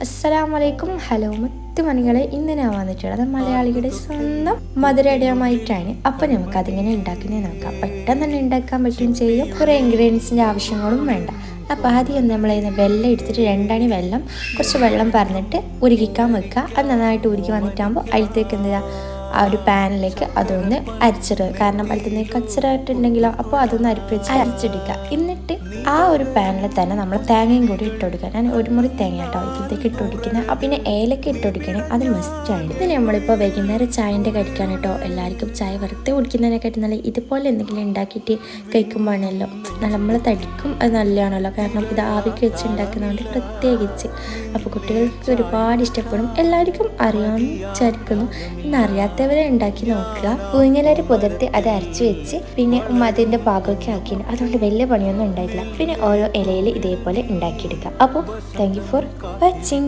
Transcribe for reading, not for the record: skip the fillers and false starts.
അസ്സലാമലൈക്കും. ഹലോ മുത്തുമണികളെ, ഇന്ന് ഞാൻ വന്നിട്ടുള്ളത് മലയാളികളുടെ സ്വന്തം മധുരടയമായിട്ടാണ്. അപ്പം നമുക്ക് അതിങ്ങനെ ഉണ്ടാക്കുന്നത് നോക്കാം. പെട്ടെന്ന് തന്നെ ഉണ്ടാക്കാൻ പറ്റുകയും ചെയ്യും. കുറേ ഇൻഗ്രീഡിയൻസിൻ്റെ ആവശ്യങ്ങളും വേണ്ട. അപ്പോൾ ആദ്യം നമ്മൾ വെള്ളം എടുത്തിട്ട് 2 അണി വെള്ളം കുറച്ച് വെള്ളം പറഞ്ഞിട്ട് ഉരുകിക്കാൻ വെക്കുക. അത് നന്നായിട്ട് ഉരുകി വന്നിട്ടാകുമ്പോൾ അതിലത്തേക്ക് എന്താ ആ ഒരു പാനിലേക്ക് അതൊന്ന് അരിച്ചിടുക. കാരണം അതിൽ കച്ചറായിട്ടുണ്ടെങ്കിലോ അപ്പോൾ അതൊന്ന് അരിച്ചെടുക്കുക. എന്നിട്ട് ആ ഒരു പാനിൽ തന്നെ നമ്മൾ തേങ്ങയും കൂടി ഇട്ട് കൊടുക്കുക. ഞാൻ ഒരു മുറി തേങ്ങ കേട്ടോ ഇതിലേക്ക് ഇട്ട് കൊടുക്കുന്നത്. പിന്നെ ഏലക്ക ഇട്ട് കൊടുക്കണേ, അത് മസ്റ്റാണ്. ഇതിന് നമ്മളിപ്പോൾ വൈകുന്നേരം ചായൻ്റെ കടിക്കാണ് കേട്ടോ. എല്ലാവർക്കും ചായ വെറുതെ കുടിക്കുന്നതിനെക്കാട്ടി നല്ല ഇതുപോലെ എന്തെങ്കിലും ഉണ്ടാക്കിയിട്ട് കഴിക്കുമ്പോഴാണല്ലോ നമ്മൾ തടിക്കും. അത് നല്ലതാണല്ലോ, കാരണം ഇത് ആവിക്ക് വെച്ച് ഉണ്ടാക്കുന്നതുകൊണ്ട് പ്രത്യേകിച്ച്. അപ്പോൾ കുട്ടികൾക്ക് ഒരുപാട് ഇഷ്ടപ്പെടും. എല്ലാവർക്കും അറിയാമെന്ന് വിചാരിക്കുന്നു. എന്നറിയാത്തവരെ ഉണ്ടാക്കി നോക്കുക. പൂഞ്ഞലരി പുതിർത്തി അത് അരച്ച് വെച്ച് പിന്നെ അതിൻ്റെ പാകമൊക്കെ ആക്കിയിട്ട് അതുകൊണ്ട് വലിയ പണിയൊന്നും ഉണ്ടായിട്ടില്ല. പിന്നെ ഓരോ ഇലയിൽ ഇതേപോലെ ഉണ്ടാക്കിയെടുക്കുക. അപ്പോൾ താങ്ക് യു ഫോർ വാച്ചിങ്.